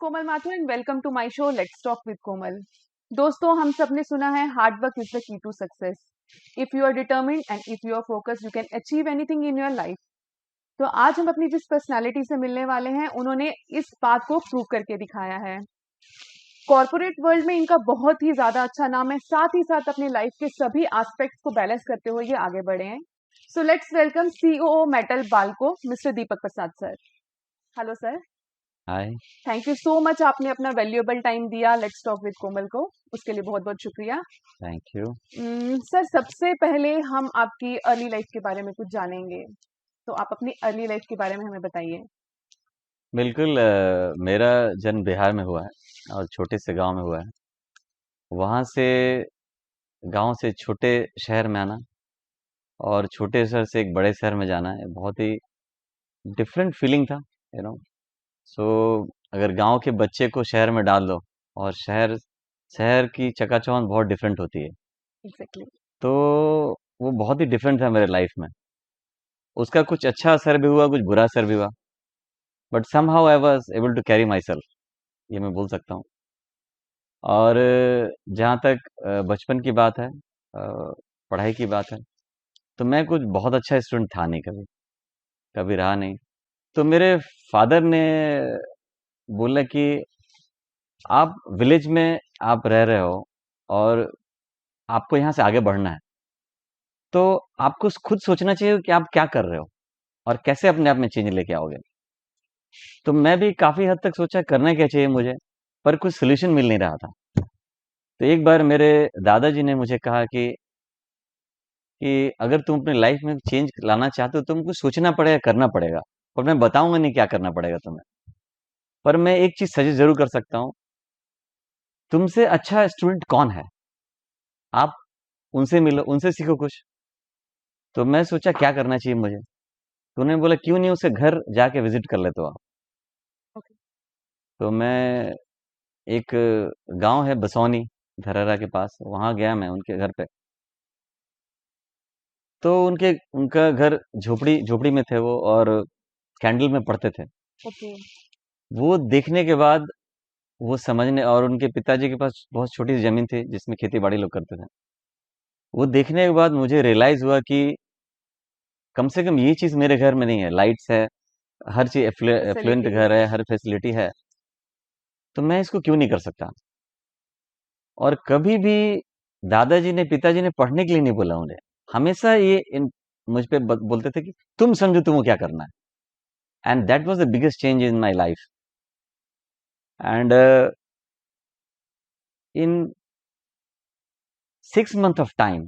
Komal Mathur and welcome to my show let's talk with Komal. दोस्तों, हम सब ने सुना है hard work is the key to success. If you are determined and if you are focused you can achieve anything in your life. तो आज हम अपनी जिस पर्सनालिटी से मिलने वाले हैं उन्होंने इस बात को प्रूव करके दिखाया है। कॉर्पोरेट वर्ल्ड में इनका बहुत ही ज्यादा अच्छा नाम है, साथ ही साथ अपनी लाइफ के सभी एस्पेक्ट्स को बैलेंस करते हुए ये आगे बढ़े हैं। So let's welcome CEO metal Balco mister Deepak Prasad sir. Hello sir. Hi. Thank you so much, आपने अपना वैल्यूएबल टाइम दिया लेट्स टॉक विद कोमल को, उसके लिए बहुत बहुत शुक्रिया। Thank you. सर, सबसे पहले हम आपकी अर्ली लाइफ के बारे में कुछ जानेंगे, तो आप अपनी अर्ली लाइफ के बारे में हमें बताइए। बिल्कुल, मेरा जन्म बिहार में हुआ है और छोटे से गांव में हुआ है। वहाँ से गांव से छोटे शहर में आना और छोटे शहर से एक बड़े शहर में जाना है, बहुत ही डिफरेंट फीलिंग था, सो अगर गांव के बच्चे को शहर में डाल दो और शहर शहर की चकाचौंध बहुत डिफरेंट होती है। एग्जैक्टली। तो वो बहुत ही डिफरेंट था मेरे लाइफ में। उसका कुछ अच्छा असर भी हुआ, कुछ बुरा असर भी हुआ, but somehow I was able to carry myself, ये मैं बोल सकता हूँ। और जहाँ तक बचपन की बात है, पढ़ाई की बात है, तो मैं कुछ बहुत अच्छा स्टूडेंट था नहीं, कभी कभी रहा नहीं। तो मेरे फादर ने बोला कि आप विलेज में आप रह रहे हो और आपको यहाँ से आगे बढ़ना है, तो आपको खुद सोचना चाहिए कि आप क्या कर रहे हो और कैसे अपने आप में चेंज लेके आओगे। तो मैं भी काफ़ी हद तक सोचा करना क्या चाहिए मुझे, पर कुछ सोल्यूशन मिल नहीं रहा था। तो एक बार मेरे दादाजी ने मुझे कहा कि अगर तुम अपनी लाइफ में चेंज लाना चाहते हो तो तुमको सोचना पड़ेगा, करना पड़ेगा, और मैं बताऊंगा नहीं क्या करना पड़ेगा तुम्हें, पर मैं एक चीज सजेस्ट जरूर कर सकता हूँ। तुमसे अच्छा स्टूडेंट कौन है, आप उनसे मिलो, उनसे सीखो कुछ। तो मैं सोचा क्या करना चाहिए मुझे। तो उन्होंने बोला क्यों नहीं उसे घर जाके विजिट कर लेते हो आप। ओके। तो मैं एक गांव है बसौनी, धरहरा के पास, वहां गया मैं उनके घर पे। तो उनके उनका घर झोपड़ी झोपड़ी में थे वो, और कैंडल में पढ़ते थे। ओके। वो देखने के बाद, वो समझने, और उनके पिताजी के पास बहुत छोटी सी जमीन थी जिसमें खेती बाड़ी लोग करते थे। वो देखने के बाद मुझे रियलाइज हुआ कि कम से कम ये चीज मेरे घर में नहीं है, लाइट्स है, हर चीज एफ्लुएंट फैसिलिटी। घर है, हर फैसिलिटी है, तो मैं इसको क्यों नहीं कर सकता। और कभी भी दादाजी ने पिताजी ने पढ़ने के लिए नहीं बोला मुझे, हमेशा मुझ पे बोलते थे कि तुम समझो तुमको क्या करना है। And that was the biggest change in my life. And in 6 months of time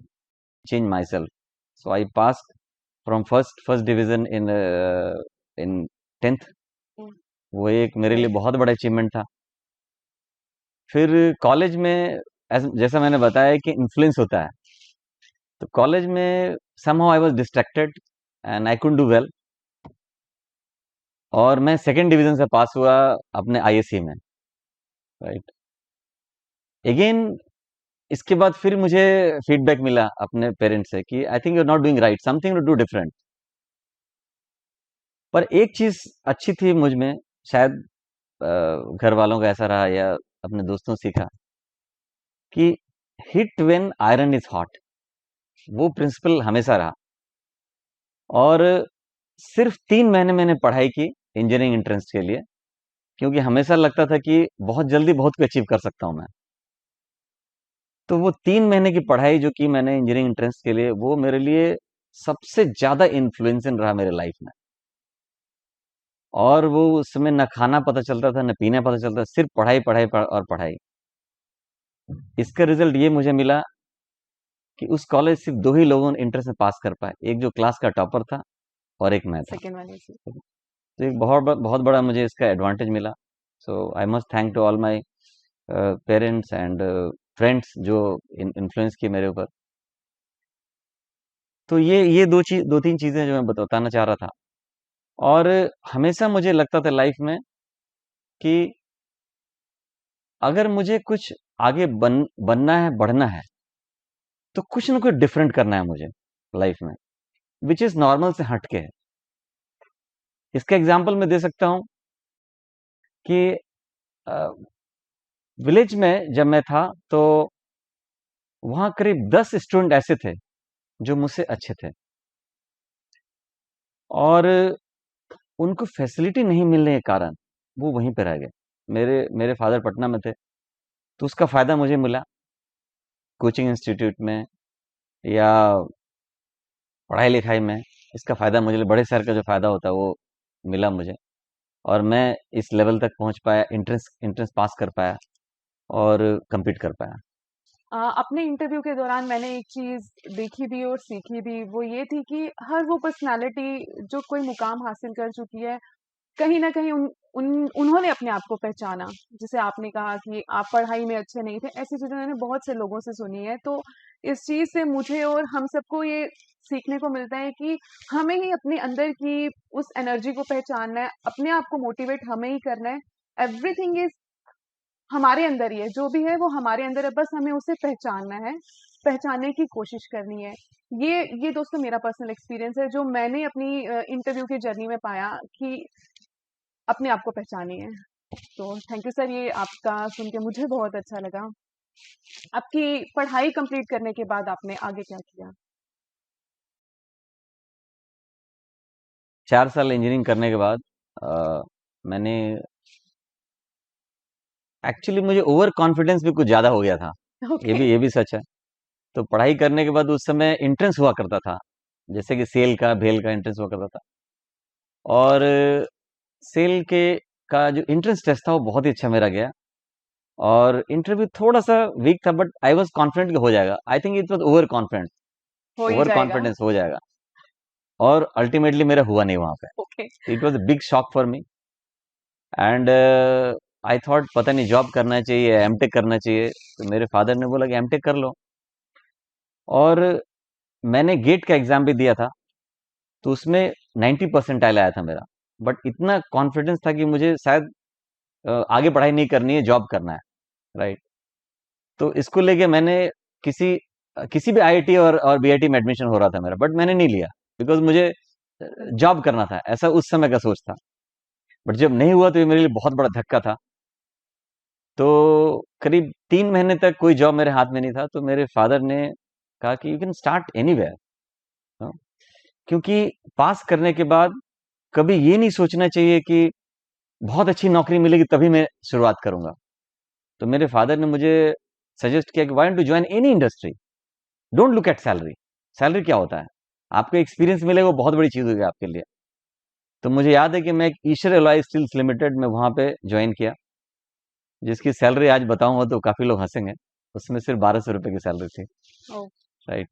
change myself. So I passed from first division in 10th। वो एक मेरे लिए बहुत बड़ा अचीवमेंट था। फिर कॉलेज में, जैसा मैंने बताया कि इन्फ्लुएंस होता है, तो कॉलेज में somehow I was distracted and I couldn't do well, और मैं सेकेंड डिवीजन से पास हुआ अपने आईएससी में, राइट। अगेन इसके बाद फिर मुझे फीडबैक मिला अपने पेरेंट्स से कि I think you are not doing right, something to do different. पर एक चीज अच्छी थी मुझ में, शायद घर वालों का ऐसा रहा या अपने दोस्तों से सीखा, कि hit when iron is hot, वो प्रिंसिपल हमेशा रहा। और सिर्फ 3 महीने मैंने पढ़ाई की इंजीनियरिंग एंट्रेंस के लिए, क्योंकि हमेशा लगता था कि बहुत जल्दी बहुत कुछ अचीव कर सकता हूं मैं। तो वो 3 महीने की पढ़ाई जो की मैंने इंजीनियरिंग एंट्रेंस के लिए, वो मेरे लिए सबसे ज्यादा इन्फ्लुएंसिंग रहा मेरे लाइफ में। और वो उस समय न खाना पता चलता था, न पीना पता चलता था, सिर्फ पढ़ाई पढ़ाई और पढ़ाई। इसका रिजल्ट ये मुझे मिला कि उस कॉलेज सिर्फ 2 ही लोगों ने इंटर से पास कर पाए, एक जो क्लास का टॉपर था और एक मैं था। सेकेंड वाले से। तो एक बहुत बड़ा मुझे इसका एडवांटेज मिला। So I must thank to all my parents and friends जो इन्फ्लुएंस किए मेरे ऊपर। तो ये दो तीन चीजें जो मैं बताना चाह रहा था। और हमेशा मुझे लगता था लाइफ में कि अगर मुझे कुछ आगे बनना है, बढ़ना है, तो कुछ ना कुछ डिफरेंट करना है मुझे लाइफ में, विच इज नॉर्मल से हटके है। इसका एग्जाम्पल मैं दे सकता हूं कि विलेज में जब मैं था तो वहाँ करीब 10 स्टूडेंट ऐसे थे जो मुझसे अच्छे थे और उनको फैसिलिटी नहीं मिलने के कारण वो वहीं पे रह गए। मेरे मेरे फादर पटना में थे, तो उसका फ़ायदा मुझे मिला कोचिंग इंस्टीट्यूट में या पढ़ाई-लिखाई में। इसका फ़ायदा मुझे बड़े शहर का जो फ़ायदा होता है वो मिला मुझे और मैं इस लेवल तक पहुँच पाया, एंट्रेंस एंट्रेंस पास कर पाया और कम्पीट कर पाया। अपने इंटरव्यू के दौरान मैंने एक चीज़ देखी भी और सीखी भी, वो ये थी कि हर वो पर्सनैलिटी जो कोई मुकाम हासिल कर चुकी है, कहीं न कहीं उन्होंने अपने आप को पहचाना। जैसे आपने कहा कि आप पढ़ाई में अच्छे नहीं थे, ऐसी चीज़ें मैंने बहुत से लोगों से सुनी है। तो इस चीज़ से मुझे और हम सबको ये सीखने को मिलता है कि हमें ही अपने अंदर की उस एनर्जी को पहचानना है, अपने आप को मोटिवेट हमें ही करना है। एवरीथिंग इज़ हमारे अंदर ही है, जो भी है वो हमारे अंदर है, बस हमें उसे पहचानना है, पहचानने की कोशिश करनी है। ये दोस्तों मेरा पर्सनल एक्सपीरियंस है, जो मैंने अपनी इंटरव्यू की जर्नी में पाया कि अपने आप को पहचानिए। तो थैंक यू सर, ये आपका सुन के मुझे बहुत अच्छा लगा। आपकी पढ़ाई कंप्लीट करने के बाद आपने आगे क्या किया? 4 साल इंजीनियरिंग करने के बाद मैंने एक्चुअली मुझे ओवर कॉन्फिडेंस भी कुछ ज़्यादा हो गया था। ओके। ये भी सच है। तो पढ़ाई करने के बाद उस समय एंट्रेंस हुआ करता था, जैसे कि सेल का, भेल का एंट्रेंस हुआ करता था और सेल के का जो एंट्रेंस टेस्ट था वो बहुत ही अच्छा मेरा गया और इंटरव्यू थोड़ा-सा वीक था बट आई वाज़ कॉन्फिडेंट कि हो जाएगा। आई थिंक इट वाज़ हो ही ओवर जाएगा। कॉन्फिडेंस हो जाएगा और अल्टीमेटली मेरा हुआ नहीं वहाँ पे। Okay. It was a big shock for me and I thought पता नहीं जॉब करना चाहिए, एमटेक करना चाहिए। तो मेरे फादर ने बोला कि एमटेक कर लो और मैंने गेट का एग्ज़ाम भी दिया था, तो उसमें 90 परसेंटाइल आया था मेरा। बट इतना कॉन्फिडेंस था कि मुझे शायद आगे पढ़ाई नहीं करनी है, जॉब करना है, राइट? तो इसको लेके मैंने किसी भी आईआईटी और बीआईटी में एडमिशन हो रहा था मेरा, बट मैंने नहीं लिया बिकॉज़ मुझे जॉब करना था, ऐसा उस समय का सोच था। बट जब नहीं हुआ तो ये मेरे लिए बहुत बड़ा धक्का था। तो करीब 3 महीने तक कोई जॉब मेरे हाथ में नहीं था, तो मेरे फादर ने कहा कि यू कैन स्टार्ट एनीवेयर हाँ, क्योंकि पास करने के बाद कभी ये नहीं सोचना चाहिए कि बहुत अच्छी नौकरी मिलेगी तभी मैं शुरुआत करूँगा। तो मेरे फादर ने मुझे सजेस्ट किया कि why don't you join any industry? Don't look at salary. Salary क्या होता है? आपको एक्सपीरियंस मिलेगा वो बहुत बड़ी चीज़ होगी आपके लिए। तो मुझे याद है कि मैं एक ईशर एलॉय स्टील्स लिमिटेड में वहाँ पे जॉइन किया, जिसकी सैलरी आज बताऊँगा तो काफ़ी लोग हँसेंगे। उसमें सिर्फ ₹1200 की सैलरी थी, oh, right?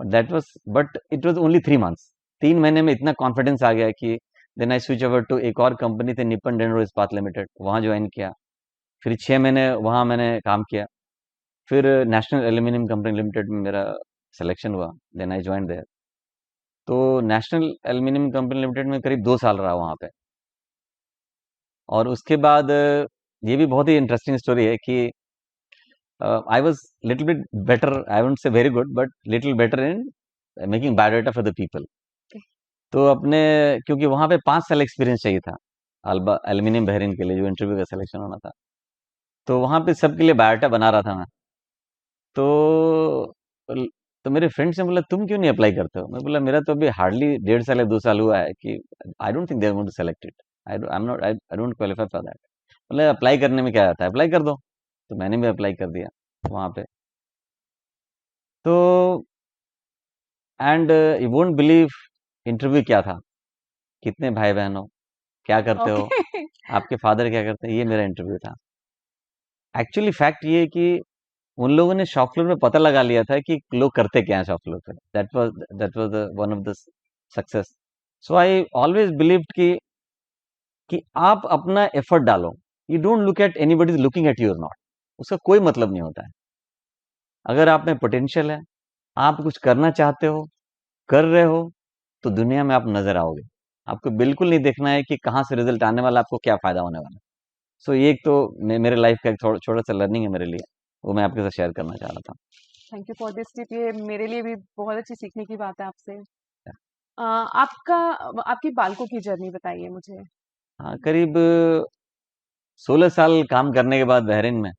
But it was only 3 months. 3 महीने में इतना कॉन्फिडेंस आ गया कि then I switch over to एक और कंपनी थी निप्पन डेनवो इस्पात लिमिटेड, वहाँ जॉइन किया। फिर 6 महीने वहाँ मैंने काम किया। फिर नेशनल एल्यूमीनियम कंपनी लिमिटेड में मेरा सिलेक्शन हुआ, देन आई जॉइन्ड देयर। तो नेशनल एल्यूमीनियम कंपनी लिमिटेड में करीब 2 साल रहा वहाँ पे और उसके बाद ये भी बहुत ही इंटरेस्टिंग स्टोरी है कि I was little bit better, I won't say very good but little better in making biodata for the people. तो अपने क्योंकि वहाँ पे 5 साल एक्सपीरियंस चाहिए था, अल्बा एल्यूमीनियम बेयरिंग के लिए जो इंटरव्यू का सिलेक्शन होना था। तो वहाँ पे सबके लिए बायोडाटा बना रहा था मैं। तो ल तो मेरे फ्रेंड्स ने बोला तुम क्यों नहीं अप्लाई करते हो? मैं बोला मेरा तो अभी हार्डली 1.5 साल या 2 साल हुआ है कि I don't think they are going to select it. I am not I don't qualify for that. बोले अप्लाई करने में क्या जाता है? अप्लाई कर दो। तो मैंने भी अप्लाई कर दिया वहाँ पे। तो and you won't believe interview क्या था? कितने भाई-बहन हो? क्या करते हो? ओके। आपके फादर क्या करते हैं? ये मेरा इंटरव्यू था। एक्चुअली फैक्ट ये है कि उन लोगों ने शॉप फ्लोर में पता लगा लिया था कि लोग करते क्या हैं शॉप फ्लोर पे। That was the one of the success. So I always believed कि आप अपना एफर्ट डालो। You don't look at anybody is looking at you और नॉट। उसका कोई मतलब नहीं होता है। अगर आप में पोटेंशियल है, आप कुछ करना चाहते हो, कर रहे हो, तो दुनिया में आप नजर आओगे। आपको बिल्कुल नहीं देखना है कि कहाँ से रिजल्ट आने वाला, आपको क्या फायदा होने वाला है। सो ये एक तो मेरे लाइफ का एक छोटा सा लर्निंग है मेरे लिए, वो मैं आपके साथ शेयर करना चाह रहा था। Thank you for this tip, ये मेरे लिए भी बहुत अच्छी सीखने की बात है आपसे। आपका आपकी बालकों की जर्नी बताइए मुझे। हाँ, करीब 16 साल काम करने के बाद बहरीन में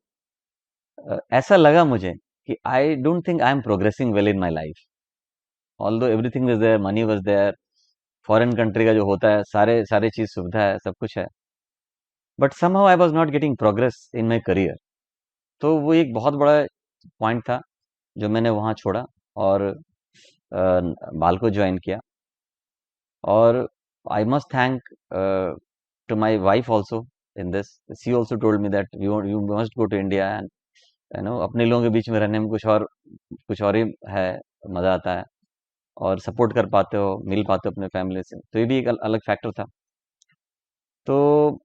ऐसा लगा मुझे कि I don't think I am progressing well in my life, although everything is there, money was there, foreign country का जो होता है सारे सारी चीज सुविधा है, सब कुछ है, but somehow I was not getting progress in my career. तो वो एक बहुत बड़ा पॉइंट था जो मैंने वहाँ छोड़ा और बाल को ज्वाइन किया। और I must thank to my wife also in this. She also told me that you must go to India and अपने लोगों के बीच में रहने में कुछ और ही है, मजा आता है और सपोर्ट कर पाते हो, मिल पाते हो अपने फैमिली से, तो ये भी एक अलग फैक्टर था। तो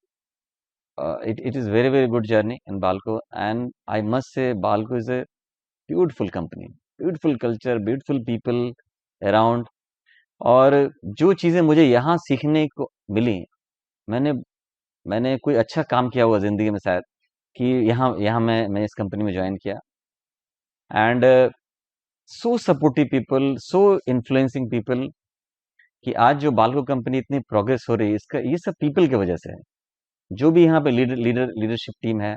it is very very good journey in Balco, and I must say Balco is a beautiful company, beautiful culture, beautiful people around। और जो चीज़ें मुझे यहाँ सीखने को मिली, मैंने मैंने कोई अच्छा काम किया हुआ ज़िंदगी में शायद, कि यहाँ यहाँ मैं इस कंपनी में ज्वाइन किया। And so supportive people, so influencing people, कि आज जो बाल्को कंपनी इतनी प्रोग्रेस हो रही है, इसका ये सब पीपल की वजह से है। जो भी यहाँ पे लीडरशिप टीम है,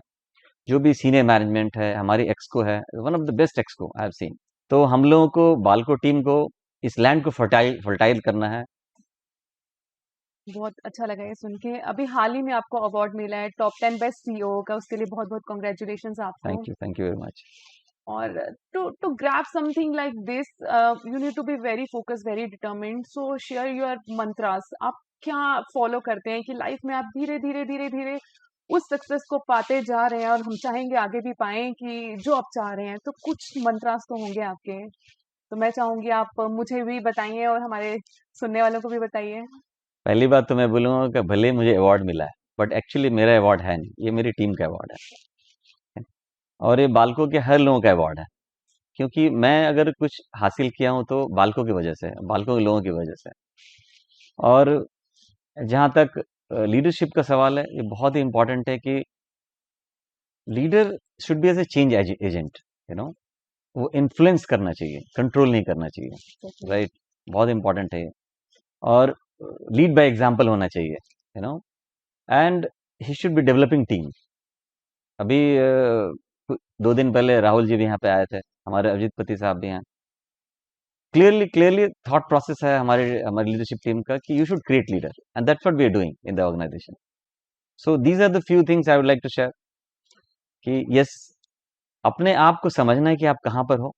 जो भी सीनियर मैनेजमेंट है, हमारी एक्सको है, one of the best exco I have seen. तो हम लोगों को, बाल्को टीम को, इस लैंड को फर्टाइल करना है। बहुत अच्छा लगा ये सुन के। अभी हाल ही में आपको अवार्ड मिला है टॉप 10 बेस्ट सीईओ का, उसके लिए बहुत बहुत कॉन्ग्रेचुलेशन आपको। Thank you very much. और to grab something like this you need to be very focused, very determined. So share your mantras. आप क्या फॉलो करते हैं कि लाइफ में आप धीरे धीरे धीरे धीरे उस सक्सेस को पाते जा रहे हैं और हम चाहेंगे आगे भी पाएं कि जो आप चाह रहे हैं, तो कुछ मंत्रास तो होंगे आपके। तो मैं चाहूंगी आप मुझे भी बताइए और हमारे सुनने वालों को भी बताइए। पहली बात तो मैं बोलूँगा कि भले ही मुझे अवार्ड मिला है, बट एक्चुअली मेरा अवार्ड है नहीं, ये मेरी टीम का अवार्ड है, और ये बाल्को के हर लोगों का अवार्ड है। क्योंकि मैं अगर कुछ हासिल किया हूँ तो बाल्को की वजह से, बाल्को के लोगों की वजह से। और जहाँ तक लीडरशिप का सवाल है, ये बहुत ही इम्पोर्टेंट है कि leader should be as a change agent, वो इन्फ्लुएंस करना चाहिए, कंट्रोल नहीं करना चाहिए, राइट? बहुत इंपॉर्टेंट है ये। और लीड बाय एग्जांपल होना चाहिए, and he should be developing team. अभी 2 दिन पहले राहुल जी भी यहाँ पे आए थे, हमारे अजित पति साहब भी हैं। क्लियरली थॉट प्रोसेस है हमारी लीडरशिप टीम का कि you should create leader, and that's what we are doing in the organization. So these are the few things I would like to share, कि यस, अपने आप को समझना है कि आप कहाँ पर हो,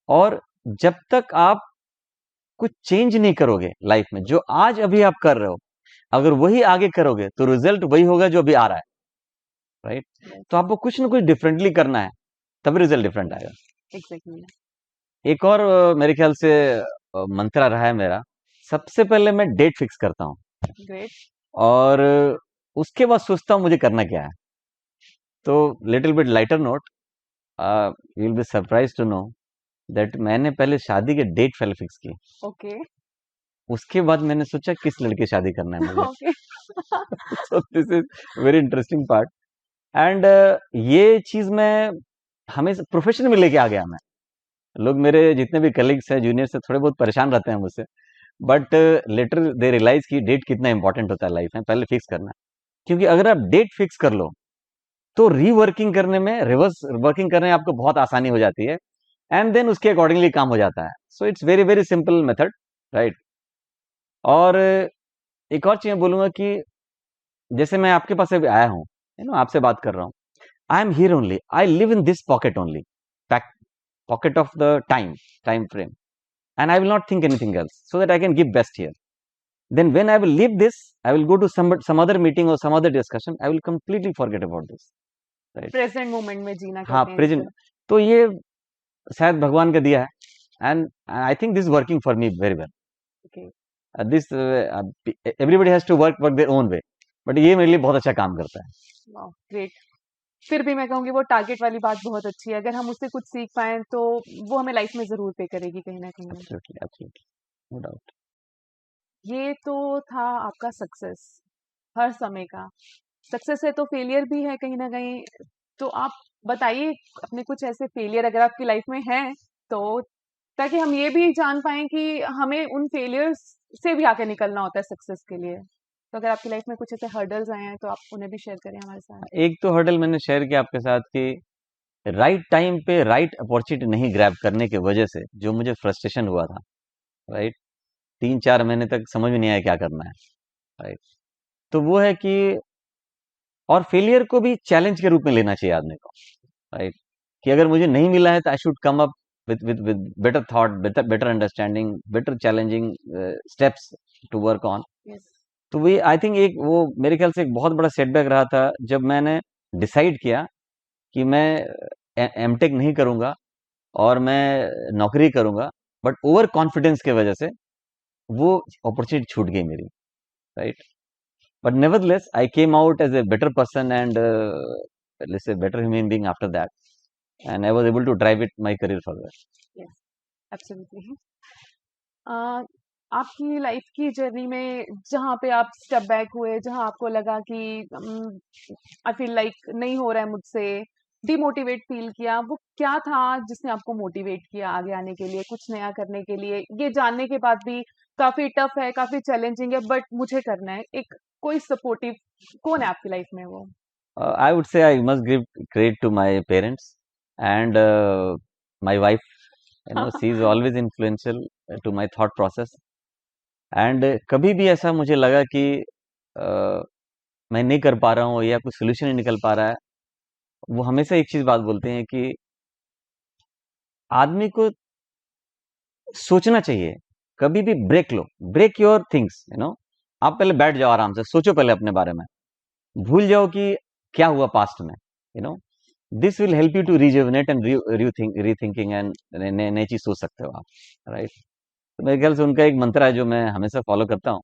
और जब तक आप कुछ चेंज नहीं करोगे लाइफ में, जो आज अभी आप कर रहे हो, अगर वही आगे करोगे तो रिजल्ट वही होगा जो अभी आ रहा है, राइट? तो आपको कुछ ना कुछ डिफरेंटली करना है, तब रिजल्ट डिफरेंट आएगा। एग्जैक्टली। एक और मेरे ख्याल से मंत्रा रहा है मेरा, सबसे पहले मैं डेट फिक्स करता हूँ, ग्रेट। और उसके बाद सोचता हूँ मुझे करना क्या है। तो little bit lighter note, you will be surprise to know that मैंने पहले शादी के डेट पहले फिक्स की, ओके। उसके बाद मैंने सोचा किस लड़के शादी करना है मुझे। Okay. So this is very interesting part. And ये चीज मैं हमेशा प्रोफेशन में लेके आ गया। मैं, लोग मेरे जितने भी कलीग्स हैं, जूनियर से, थोड़े बहुत परेशान रहते हैं मुझसे, बट लेटर दे रियलाइज कि डेट कितना इंपॉर्टेंट होता है लाइफ में, पहले फिक्स करना है। क्योंकि अगर आप डेट फिक्स कर लो तो रीवर्किंग करने में, रिवर्स वर्किंग करने में आपको बहुत आसानी हो जाती है, एंड देन उसके अकॉर्डिंगली काम हो जाता है। So it's very very simple method, right? और एक और चीज बोलूंगा कि जैसे मैं आपके पास अभी आया हूँ, आपसे बात कर रहा हूँ, I am here only, I live in this pocket only, pocket of the time frame, and I will not think anything else, so that I can give best here. Then when I will leave this, I will go to some other meeting or some other discussion, I will completely forget about this, right? Present moment में जीना हाँ, कहते हैं present. तो ये शायद भगवान का दिया है, and I think this working for me very well. Okay. This everybody has to work their own way, but ये मेरे लिए बहुत अच्छा काम करता है। वाह, ग्रेट। फिर भी मैं कहूंगी वो टारगेट वाली बात बहुत अच्छी है। अगर हम उससे कुछ सीख पाए तो वो हमें लाइफ में जरूर पे करेगी कहीं ना कहीं। Absolutely, absolutely, no doubt. ये तो था आपका सक्सेस, हर समय का सक्सेस है, तो फेलियर भी है कहीं ना कहीं। तो आप बताइए अपने कुछ ऐसे फेलियर अगर आपकी लाइफ में हैं, तो ताकि हम ये भी जान पाए कि हमें उन फेलियर्स से भी आगे निकलना होता है सक्सेस के लिए। तो अगर आपकी लाइफ में कुछ ऐसे हर्डल्स आए हैं तो आप उन्हें भी शेयर करें हमारे साथ। एक तो हर्डल मैंने शेयर किया आपके साथ कि राइट टाइम पे राइट अपॉर्चुनिटी नहीं ग्रैब करने की वजह से जो मुझे फ्रस्ट्रेशन हुआ था, राइट, 3-4 महीने तक समझ में नहीं आया क्या करना है, राइट। तो वो है कि और फेलियर को भी चैलेंज के रूप में लेना चाहिए आदमी को, राइट, कि अगर मुझे नहीं मिला है तो I should come up with better thought, better understanding, better challenging steps to work on. Yes. तो वही आई थिंक एक वो मेरे ख्याल से एक बहुत बड़ा सेटबैक रहा था जब मैंने डिसाइड किया कि मैं एमटेक नहीं करूंगा और मैं नौकरी करूंगा, बट ओवर कॉन्फिडेंस के वजह से वो अपॉर्चुनिटी छूट गई मेरी, right. But nevertheless I came out as a better person and let's say better human being after that, and I was able to drive it my career further. Yes, absolutely. आपकी life की journey में जहाँ पे आप step back हुए, जहाँ आपको लगा कि आई फील लाइक नहीं हो रहा है मुझसे, डिमोटिवेट फील किया, वो क्या था जिसने आपको मोटिवेट किया आगे आने के लिए, कुछ नया करने के लिए, ये जानने के बाद भी काफी टफ है, काफी चैलेंजिंग है, बट मुझे करना है, एक कोई सपोर्टिव कौन है आपकी लाइफ में वो? I would say I must give credit to my parents and my wife. You know, she is always influential to my thought process. And कभी भी ऐसा मुझे लगा कि मैं नहीं कर पा रहा हूँ या कुछ सोल्यूशन नहीं निकल पा रहा है, वो हमेशा एक चीज बात बोलते हैं कि आदमी को सोचना चाहिए, कभी भी ब्रेक लो, break your things, you know. आप पहले बैठ जाओ, आराम से सोचो पहले अपने बारे में, भूल जाओ कि क्या हुआ पास्ट में, you know. This will help you to rejuvenate and rethinking and नई चीज सोच सकते हो आप, राइट। तो मेरे ख्याल से उनका एक मंत्र है जो मैं हमेशा फॉलो करता हूँ,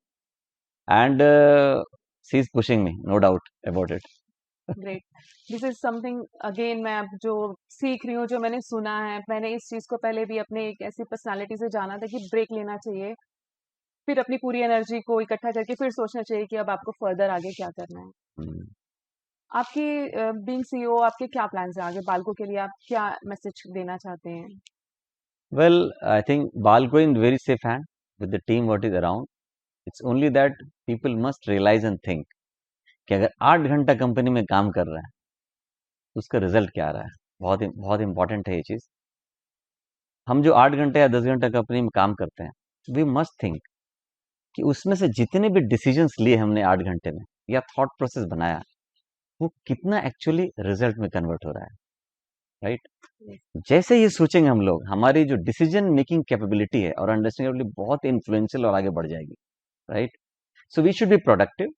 and she is pushing me, no doubt about it. Great, this is something again मैं अब जो सीख रही हूँ, जो मैंने सुना है, मैंने इस चीज को पहले भी अपने एक ऐसी पर्सनालिटी से जाना था कि ब्रेक लेना चाहिए, फिर अपनी पूरी एनर्जी को इकट्ठा करके फिर सोचना चाहिए कि अब आपको फर्दर आगे क्या करना है। आपकी बीइंग सीईओ, आपके क्या प्लान्स हैं आगे बालको के लिए, आप क्या मैसेज देना चाहते हैं? Well, I think Balco in very safe hand with the team what is around. It's only that people must realize and think कि अगर 8 घंटा कंपनी में काम कर रहा है तो उसका रिजल्ट क्या आ रहा है। बहुत इंपॉर्टेंट है ये चीज। हम जो 8 घंटे या 10 घंटा कंपनी में काम करते हैं, वी मस्ट थिंक कि उसमें से जितने भी डिसीजंस लिए हमने 8 घंटे में या थॉट प्रोसेस बनाया, वो कितना एक्चुअली रिजल्ट में कन्वर्ट हो रहा है, राइट। जैसे ये सोचेंगे हम लोग, हमारी जो डिसीजन मेकिंग कैपेबिलिटी है और अंडरस्टैंडिंग बहुत इन्फ्लुएंशियल और आगे बढ़ जाएगी, right. So we should be productive.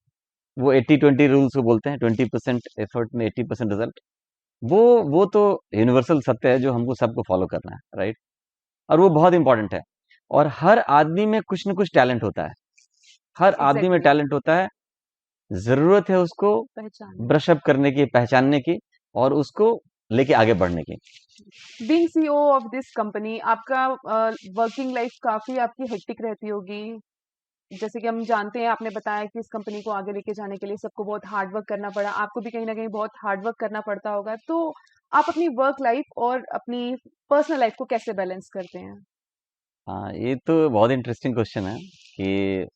वो 80-20 रूल्स को बोलते हैं, 20% एफर्ट में 80% रिजल्ट। वो तो यूनिवर्सल सत्य है जो हमको सबको फॉलो करना है, राइट। और वो बहुत इंपॉर्टेंट है। और हर आदमी में कुछ न कुछ टैलेंट होता है, हर आदमी में टैलेंट होता है। जरूरत है उसको ब्रश अप करने की, पहचानने की और उसको लेके आगे बढ़ने की। Being CEO of this company, आपका वर्किंग लाइफ काफी आपकी हेक्टिक रहती होगी, जैसे कि हम जानते हैं, आपने बताया कि इस कंपनी को आगे लेके जाने के लिए सबको बहुत हार्ड वर्क करना पड़ा, आपको भी कहीं ना कहीं बहुत हार्ड वर्क करना पड़ता होगा, तो आप अपनी वर्क लाइफ और अपनी पर्सनल लाइफ को कैसे बैलेंस करते हैं? हाँ, ये तो बहुत इंटरेस्टिंग क्वेश्चन है कि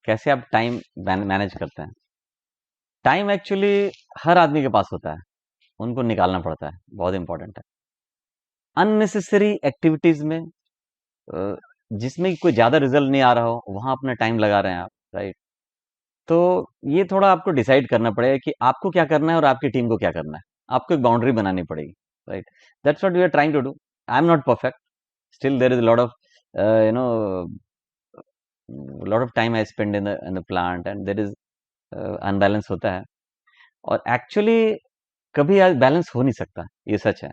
कैसे आप टाइम मैनेज करते हैं। टाइम एक्चुअली हर आदमी के पास होता है, उनको निकालना पड़ता है, बहुत इंपॉर्टेंट है। अननेसेसरी एक्टिविटीज में जिसमें कोई ज्यादा रिजल्ट नहीं आ रहा हो, वहां अपना टाइम लगा रहे हैं आप, राइट। तो ये थोड़ा आपको डिसाइड करना पड़ेगा कि आपको क्या करना है और आपकी टीम को क्या करना है। आपको एक बाउंड्री बनानी पड़ेगी, right. That's what we are trying to do. I am not perfect, still there is lot of you know lot of time I spend in the plant and there is unbalance होता है। और actually कभी आज balance हो नहीं सकता, ये सच है।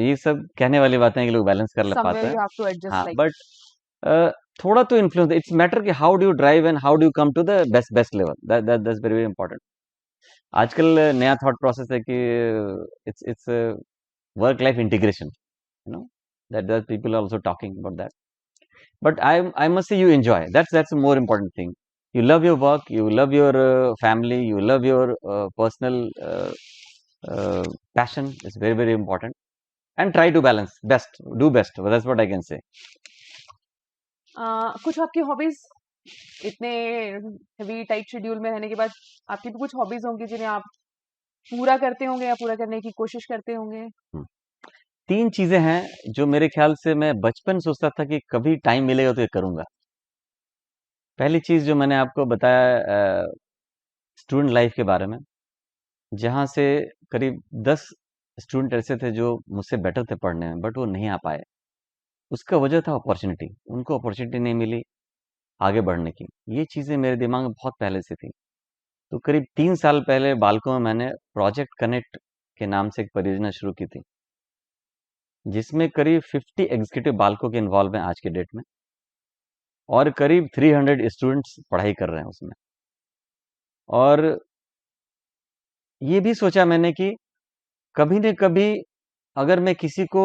ये सब कहने वाली बातें हैं कि लोग बैलेंस कर पाते हैं, हाँ, बट थोड़ा तो इन्फ्लुएंस, इट्स मैटर कि how do you drive and how do you come to the best level, that's very very important. आजकल नया थॉट प्रोसेस है कि it's work life integration, you know, that people are also talking about that. But I must say you enjoy, that's more important thing. You love your work, you love your family, you love your personal passion is very very important, and try to balance best, do best, well, that's what I can say. कुछ आपकी hobbies इतने heavy tight schedule में रहने के बाद आपकी भी कुछ हॉबीज होंगी जिन्हें आप पूरा करते होंगे या पूरा करने की कोशिश करते होंगे? हम्म, 3 चीजें हैं जो मेरे ख्याल से मैं बचपन सोचता था कि कभी टाइम मिलेगा तो ये करूंगा। पहली चीज जो मैंने आपको बताया स्टूडेंट लाइफ के बारे में, जहाँ से करीब 10 स्टूडेंट ऐसे थे जो मुझसे बेटर थे पढ़ने में, बट वो नहीं आ पाए। उसका वजह था अपॉर्चुनिटी, उनको अपॉर्चुनिटी नहीं मिली आगे बढ़ने की। ये चीज़ें मेरे दिमाग में बहुत पहले से थी। तो करीब 3 साल पहले बालकों में मैंने प्रोजेक्ट कनेक्ट के नाम से एक परियोजना शुरू की थी, जिसमें करीब 50 एग्जीक्यूटिव बालकों के इन्वॉल्व हैं आज के डेट में, और करीब 300 स्टूडेंट्स पढ़ाई कर रहे हैं उसमें। और ये भी सोचा मैंने कि कभी न कभी अगर मैं किसी को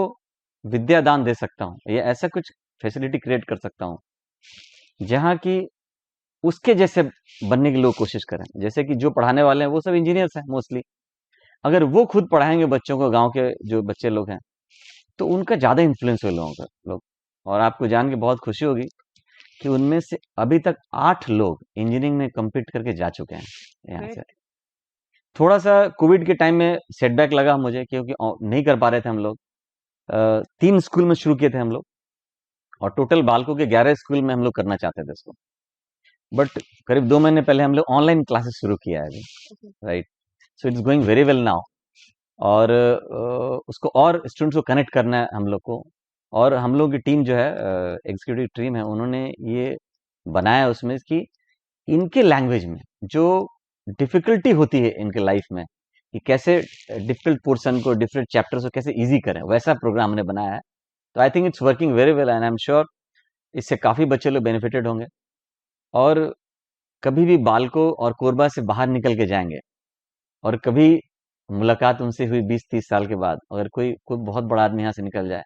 विद्या दान दे सकता हूँ या ऐसा कुछ फैसिलिटी क्रिएट कर सकता हूँ जहाँ की उसके जैसे बनने की लोग कोशिश करें। जैसे कि जो पढ़ाने वाले हैं वो सब इंजीनियर्स हैं मोस्टली, अगर वो खुद पढ़ाएंगे बच्चों को, गांव के जो बच्चे लोग हैं, तो उनका ज़्यादा इन्फ्लुएंस हो लोगों का लोग। और आपको जान के बहुत खुशी होगी कि उनमें से अभी तक 8 लोग इंजीनियरिंग में कम्पीट करके जा चुके हैं यहाँ से। ग्रेट। थोड़ा सा कोविड के टाइम में सेटबैक लगा मुझे, क्योंकि नहीं कर पा रहे थे हम लोग। 3 स्कूल में शुरू किए थे हम लोग, और टोटल बालकों के 11 स्कूल में हम लोग करना चाहते थे इसको। बट करीब 2 महीने पहले हम लोग ऑनलाइन क्लासेस शुरू किया है अभी, right. So it's going very well now. और उसको और स्टूडेंट्स को कनेक्ट करना है हम लोग को। और हम लोग की टीम जो है, एग्जीक्यूटिव टीम है, उन्होंने ये बनाया उसमें कि इनके लैंग्वेज में जो डिफिकल्टी होती है इनके लाइफ में, कि कैसे डिफिकल्ट पोर्शन को, डिफरेंट चैप्टर्स को कैसे इजी करें, वैसा प्रोग्राम हमने बनाया है। तो I think it's working very well and I am sure इससे काफ़ी बच्चे लोग बेनिफिटेड होंगे। और कभी भी बालको और कोरबा से बाहर निकल के जाएंगे, और कभी मुलाकात उनसे हुई 20-30 साल के बाद, अगर कोई कोई बहुत बड़ा आदमी यहाँ से निकल जाए,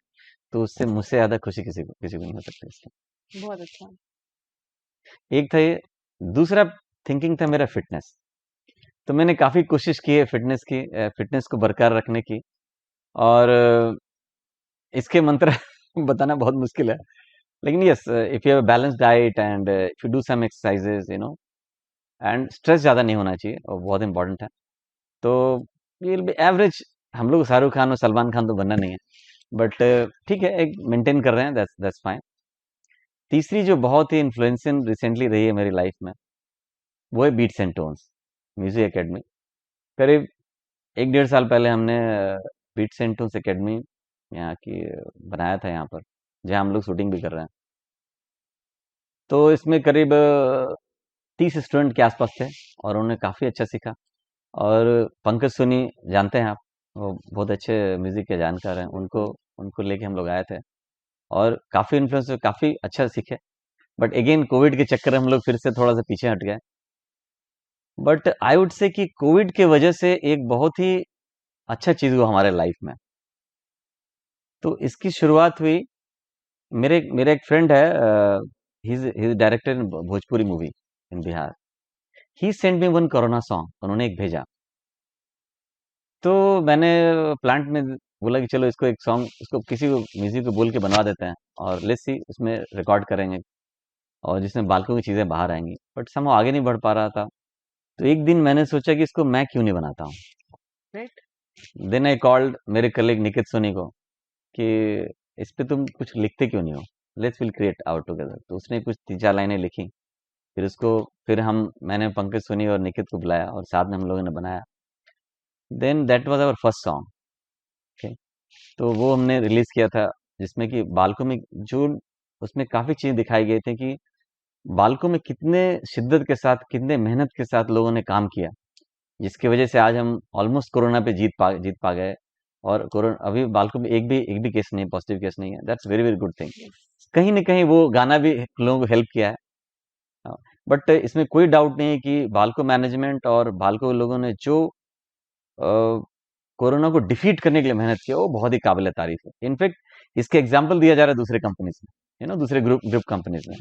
तो उससे मुझसे ज़्यादा खुशी किसी को नहीं हो सकती इसकी। बहुत अच्छा। एक था ये। दूसरा थिंकिंग था मेरा फिटनेस। तो मैंने काफ़ी कोशिश की है फिटनेस को बरकरार रखने की। और इसके मंत्र बताना बहुत मुश्किल है, लेकिन yes, if you have balance diet and if you do some exercises, and stress ज़्यादा नहीं होना चाहिए, और बहुत इंपॉर्टेंट है। तो ये विल बी एवरेज। हम लोग शाहरुख खान और सलमान खान तो बनना नहीं है, बट ठीक है, एक मेंटेन कर रहे हैं, दैट्स फाइन। तीसरी जो बहुत ही इन्फ्लुएंसिंग रिसेंटली रही है मेरी लाइफ में, वो है Beats and Tones music academy. करीब 1-1.5 साल पहले हमने बीट्स एंड टोन्स एकेडमी यहाँ की बनाया था यहाँ पर, जहाँ हम लोग शूटिंग भी कर रहे हैं। तो इसमें करीब 30 स्टूडेंट के आसपास थे, और उन्होंने काफ़ी अच्छा सीखा। और पंकज सोनी जानते हैं आप, वो बहुत अच्छे म्यूजिक के जानकार हैं, उनको उनको लेके हम लोग आए थे, और काफ़ी इन्फ्लुएंस, काफ़ी अच्छा सीखे। बट अगेन कोविड के चक्कर में हम लोग फिर से थोड़ा सा पीछे हट गए। बट आई वुड से कि कोविड के वजह से एक बहुत ही अच्छा चीज़ हुआ हमारे लाइफ में। तो इसकी शुरुआत हुई, मेरे एक फ्रेंड है, he is director in Bhojpuri movie in Bihar. He send me one corona song, उन्होंने एक भेजा। तो मैंने प्लांट में बोला कि चलो इसको एक सॉन्ग, इसको किसी को म्यूजिक को बोल के बनवा देते हैं, और लेट्स सी उसमें रिकॉर्ड करेंगे, और जिसमें बालकों की चीज़ें बाहर आएंगी। बट सम आगे नहीं बढ़ पा रहा था। तो एक दिन मैंने सोचा कि इसको मैं क्यों नहीं बनाता हूँ। ग्रेट। देन आई कॉल्ड मेरे कलीग निकित सोनी को कि इस पे तुम कुछ लिखते क्यों नहीं हो, let's will create out together. तो उसने कुछ 3-4 लाइनें लिखी, फिर उसको, मैंने पंकज सोनी और निकित को बुलाया, और साथ में हम लोगों ने बनाया। Then that was our first song. Okay. तो वो हमने रिलीज किया था, जिसमें कि बालकों में जो, उसमें काफ़ी चीज़ दिखाई गई थी कि बालकों में कितने शिद्दत के साथ, कितने मेहनत के साथ लोगों ने काम किया, जिसकी वजह से आज हम ऑलमोस्ट कोरोना पे जीत पा गए। और कोरोना अभी बालकों में एक भी केस नहीं, पॉजिटिव केस नहीं है। That's very very good thing. कहीं ना कहीं वो गाना भी लोगों को हेल्प किया है। बट इसमें कोई डाउट नहीं है कि बालको मैनेजमेंट और बालको लोगों ने जो कोरोना को डिफीट करने के लिए मेहनत किया, वो बहुत ही काबिल तारीफ है। इनफैक्ट इसके एग्जाम्पल दिया जा रहा है दूसरे कंपनीज में, दूसरे ग्रुप कंपनीज में।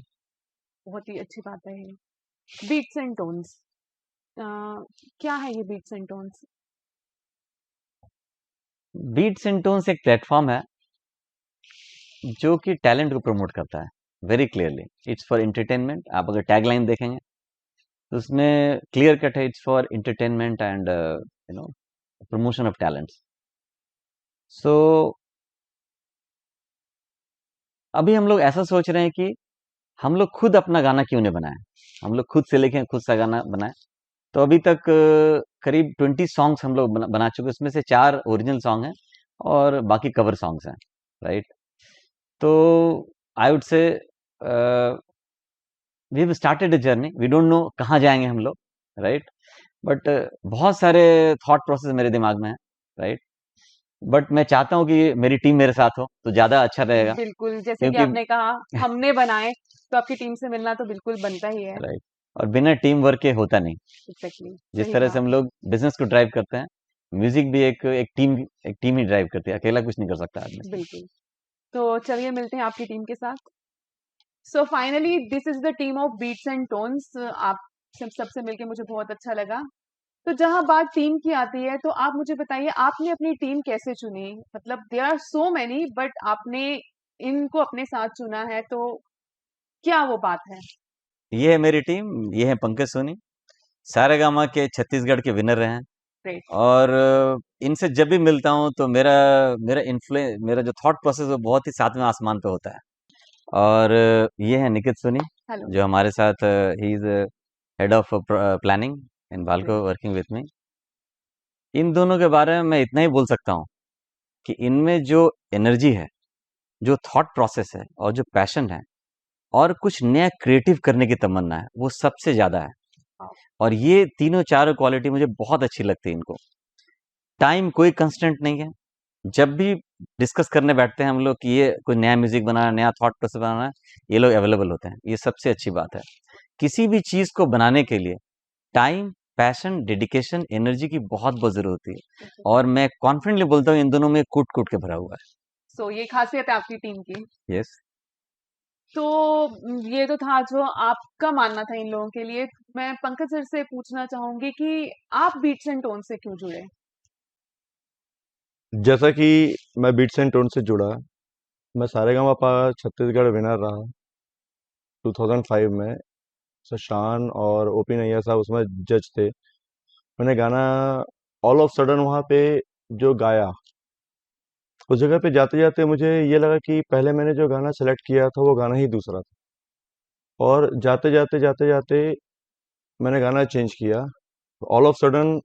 बहुत ही अच्छी बात है ये। बीट्स एंड टोन्स, क्या है ये beats and tones? Beats and tones एक प्लेटफॉर्म है जो कि टैलेंट को प्रमोट करता है। Very clearly it's for entertainment. आप अगर टैगलाइन देखेंगे तो उसमें क्लियर कट है, it's for entertainment and promotion of talents. So अभी हम लोग ऐसा सोच रहे हैं कि हम लोग खुद अपना गाना क्यों नहीं बनाए, हम लोग खुद से लिखें, खुद सा गाना बनाए। तो अभी तक करीब 20 सॉन्ग्स हम लोग बना चुके, उसमें से 4 ओरिजिनल सॉन्ग हैं और बाकी कवर सॉन्ग्स हैं, राइट। तो I would say we have started a journey, we don't know कहाँ जाएंगे हम लोग, राइट। बट बहुत सारे थॉट प्रोसेस मेरे दिमाग में है, राइट। बट मैं चाहता हूँ कि मेरी टीम मेरे साथ हो तो ज़्यादा अच्छा रहेगा, बिल्कुल, जैसे कि क्योंकि आपने कहा हमने बनाए, तो आपकी टीम से मिलना तो बिल्कुल बनता ही है। राइट, और बिना टीम वर्क के होता नहीं। एग्ज़ैक्टली, जिस सही तरह कहा। से हम लोग बिजनेस को ड्राइव करते हैं, म्यूजिक भी एक टीम ही ड्राइव करती है, अकेला कुछ नहीं कर सकता आदमी। बिल्कुल। तो चलिए मिलते हैं आपकी टीम के साथ। So finally this is the team of Beats and Tones. आप सबसे मिलके मुझे बहुत अच्छा लगा। तो जहाँ बात टीम की आती है, तो आप मुझे बताइए आपने अपनी टीम कैसे चुनी? मतलब there are so many but आपने इनको अपने साथ चुना है, तो क्या वो बात है? ये है मेरी टीम, ये है पंकज सोनी, सारेगामा के छत्तीसगढ़ के विनर रहे हैं। ग्रेट। और इनसे जब भी मिलता हूँ तो मेरा मेरा इन्फ्लुएंस, मेरा जो थॉट प्रोसेस है वो बहुत ही सातवें आसमान पे होता है। और ये है निकित सोनी, हेलो। जो हमारे साथ ही is head of planning in great. BALCO, working with me. इन दोनों के बारे में मैं इतना ही बोल सकता हूँ कि इनमें जो एनर्जी है, जो थॉट प्रोसेस है और जो पैशन है और कुछ नया क्रिएटिव करने की तमन्ना है, वो सबसे ज़्यादा है। वाओ! और ये तीनों चारों क्वालिटी मुझे बहुत अच्छी लगती है इनको। टाइम कोई कंस्टेंट नहीं है। जब भी डिस्कस करने बैठते हैं हम लोग कि ये कोई नया म्यूजिक बनाना है, नया थॉट प्रोसेस बनाना है, ये लोग अवेलेबल होते हैं। ये सबसे अच्छी बात है। किसी भी चीज़ को बनाने के लिए टाइम, पैशन, डेडिकेशन, एनर्जी की बहुत ज़रूरत होती है। और मैं कॉन्फिडेंटली बोलता हूँ इन दोनों में कूट-कूट के भरा हुआ है। सो ये खासियत है आपकी टीम की। यस। तो ये तो था जो आपका मानना था इन लोगों के लिए। मैं पंकज सर से पूछना चाहूँगी कि आप बीट्स एंड टोन से क्यों जुड़े? जैसा कि मैं बीट्स एंड टोन से जुड़ा, मैं सारेगामापा छत्तीसगढ़ विनर रहा 2005 में। शशान और ओपी नैयर साहब उसमें जज थे। मैंने गाना ऑल ऑफ सडन वहाँ पे जो गाया, उस जगह पे जाते जाते मुझे ये लगा कि पहले मैंने जो गाना सेलेक्ट किया था वो गाना ही दूसरा था, और जाते जाते मैंने गाना चेंज किया। ऑल ऑफ सडन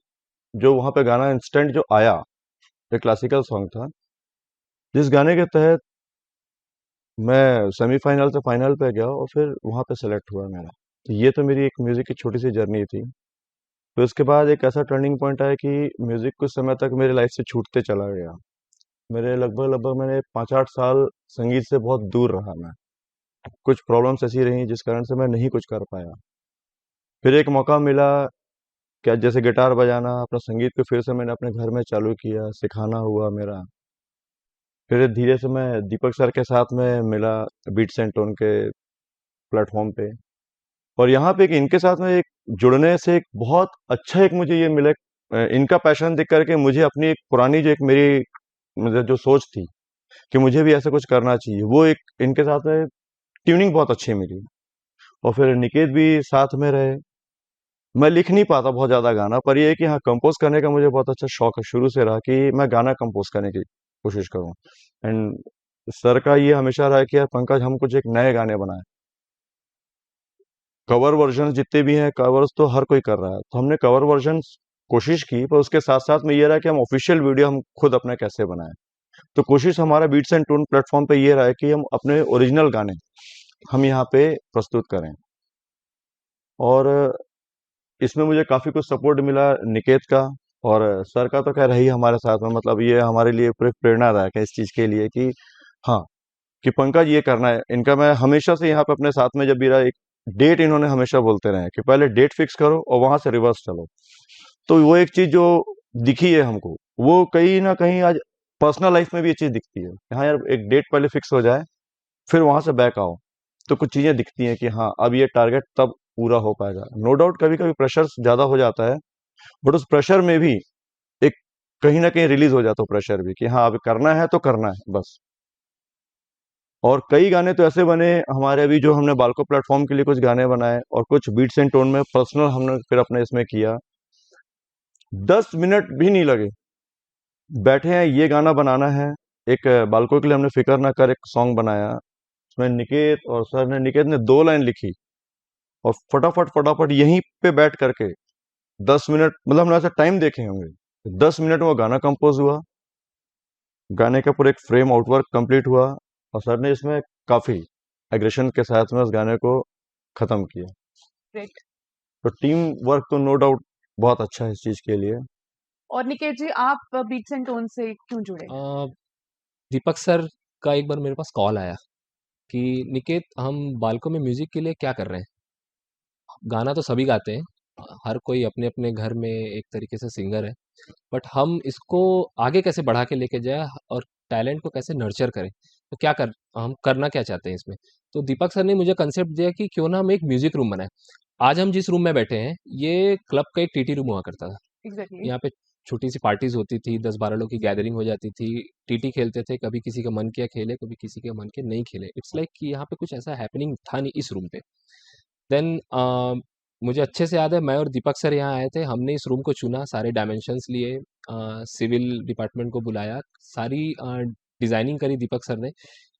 जो वहाँ पे गाना इंस्टेंट जो आया, एक क्लासिकल सॉन्ग था, जिस गाने के तहत मैं सेमीफाइनल से फाइनल पे गया और फिर वहाँ पे सेलेक्ट हुआ मेरा। तो ये तो मेरी एक म्यूज़िक की छोटी सी जर्नी थी। फिर उसके बाद एक ऐसा टर्निंग पॉइंट आया कि म्यूज़िक कुछ समय तक मेरे लाइफ से छूटते चला गया। मेरे लगभग लगभग मैंने 5-8 साल संगीत से बहुत दूर रहा मैं। कुछ प्रॉब्लम्स ऐसी रहीं जिस कारण से मैं नहीं कुछ कर पाया। फिर एक मौका मिला, क्या जैसे गिटार बजाना, अपना संगीत को फिर से मैंने अपने घर में चालू किया, सिखाना हुआ मेरा। फिर धीरे से मैं दीपक सर के साथ में मिला बीट्स एंड टोन के प्लेटफॉर्म पे। और यहाँ पे एक इनके साथ में एक जुड़ने से एक बहुत अच्छा एक मुझे ये मिला, इनका पैशन देख करके मुझे अपनी एक पुरानी जो एक मेरी मतलब जो सोच थी कि मुझे भी ऐसा कुछ करना चाहिए, वो एक इनके साथ में ट्यूनिंग बहुत अच्छी मिली। और फिर निकेत भी साथ में रहे। मैं लिख नहीं पाता बहुत ज़्यादा गाना, पर ये है कि हाँ, कंपोज करने का मुझे बहुत अच्छा शौक है, शुरू से रहा कि मैं गाना कंपोज करने की कोशिश करूँ। एंड सर का ये हमेशा रहा कि यार पंकज, हम कुछ एक नए गाने बनाएं। कवर वर्जन जितने भी हैं, कवर्स तो हर कोई कर रहा है, तो हमने कवर वर्जन कोशिश की, पर उसके साथ साथ में ये रहा कि हम ऑफिशियल वीडियो हम खुद अपने कैसे बनाएं। तो कोशिश हमारा बीट्स एंड टोन प्लेटफॉर्म पे ये रहा है कि हम अपने ओरिजिनल गाने हम यहाँ पे प्रस्तुत करें। और इसमें मुझे काफ़ी कुछ सपोर्ट मिला निकेत का, और सर का तो खैर है ही हमारे साथ में। मतलब ये हमारे लिए पूरे प्रेरणादायक है इस चीज़ के लिए कि हाँ, कि पंकज ये करना है। इनका मैं हमेशा से यहाँ पे अपने साथ में जब भी रहा, एक डेट इन्होंने हमेशा बोलते रहे कि पहले डेट फिक्स करो और वहां से रिवर्स चलो। तो वो एक चीज जो दिखी है हमको, वो कहीं ना कहीं आज पर्सनल लाइफ में भी ये चीज दिखती है। हाँ यार, एक डेट पहले फिक्स हो जाए, फिर वहां से बैक आओ, तो कुछ चीजें दिखती हैं कि हाँ, अब ये टारगेट तब पूरा हो पाएगा। नो डाउट कभी कभी प्रेशर ज्यादा हो जाता है, बट उस प्रेशर में भी एक कहीं ना कहीं रिलीज हो जाता है प्रेशर भी कि हाँ, अब करना है तो करना है बस। और कई गाने तो ऐसे बने हमारे, अभी जो हमने बालको प्लेटफॉर्म के लिए कुछ गाने बनाए और कुछ बीट्स एंड टोन में पर्सनल हमने फिर अपने इसमें किया। 10 मिनट भी नहीं लगे, बैठे हैं ये गाना बनाना है। एक बालको के लिए हमने फिकर ना कर एक सॉन्ग बनाया, उसमें निकेत ने 2 लाइन लिखी और फटाफट फटाफट यहीं पे बैठ करके 10 मिनट, मतलब हमने ऐसा टाइम देखे होंगे, 10 मिनट में वो गाना कंपोज हुआ, गाने का पूरा एक फ्रेम आउटवर्क कंप्लीट हुआ और सर ने इसमें काफी एग्रेशन के साथ में उस गाने को खत्म किया। ग्रेट। तो टीम वर्क तो नो डाउट बहुत अच्छा है इस चीज के लिए। और निकेत जी, आप बीट्स एंड टोन से क्यों जुड़े? दीपक सर का एक बार मेरे पास कॉल आया कि निकेत, हम बालको में म्यूजिक के लिए क्या कर रहे हैं? गाना तो सभी गाते हैं, हर कोई अपने अपने घर में एक तरीके से सिंगर है, बट हम इसको आगे कैसे बढ़ा के लेके जाए और टैलेंट को कैसे नर्चर करें, तो हम करना क्या चाहते हैं इसमें? तो दीपक सर ने मुझे कंसेप्ट दिया कि क्यों ना हम एक म्यूजिक रूम बनाएं। आज हम जिस रूम में बैठे हैं, ये क्लब का एक टीटी रूम हुआ करता था। एग्जैक्टली। यहाँ पे छोटी सी पार्टीज होती थी, 10-12 लोग की गैदरिंग हो जाती थी, टीटी खेलते थे, कभी किसी का मन किया खेले, कभी किसी के मन के नहीं खेले। इट्स लाइक कि यहाँ पे कुछ ऐसा हैपनिंग था नहीं इस रूम पे। देन मुझे अच्छे से याद है, मैं और दीपक सर यहाँ आए थे, हमने इस रूम को चुना, सारे डायमेंशंस लिए, सिविल डिपार्टमेंट को बुलाया, सारी डिज़ाइनिंग करी दीपक सर ने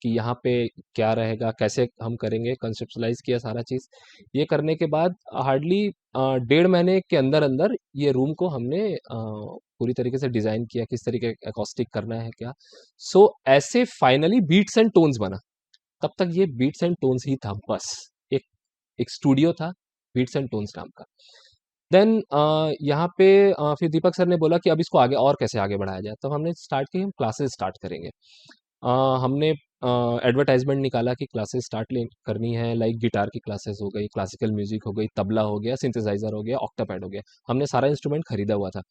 कि यहाँ पे क्या रहेगा, कैसे हम करेंगे, कंसेप्शलाइज किया सारा चीज़। ये करने के बाद हार्डली 1.5 महीने के अंदर अंदर ये रूम को हमने पूरी तरीके से डिज़ाइन किया, किस तरीके एकॉस्टिक करना है क्या। सो ऐसे फाइनली बीट्स एंड टोन्स बना। तब तक ये बीट्स एंड टोन्स ही था बस, एक एक स्टूडियो था बीट्स एंड टोन्स नाम का। देन यहाँ पे फिर दीपक सर ने बोला कि अब इसको आगे और कैसे आगे बढ़ाया जाए, तो हमने स्टार्ट की, हम क्लासेस स्टार्ट करेंगे। हमने एडवर्टाइजमेंट निकाला कि क्लासेस करनी है, लाइक गिटार की क्लासेस हो गई, क्लासिकल म्यूजिक हो गई, तबला हो गया, सिंथेसाइजर हो गया, ऑक्टापैड हो गया। हमने सारा इंस्ट्रूमेंट खरीदा हुआ था।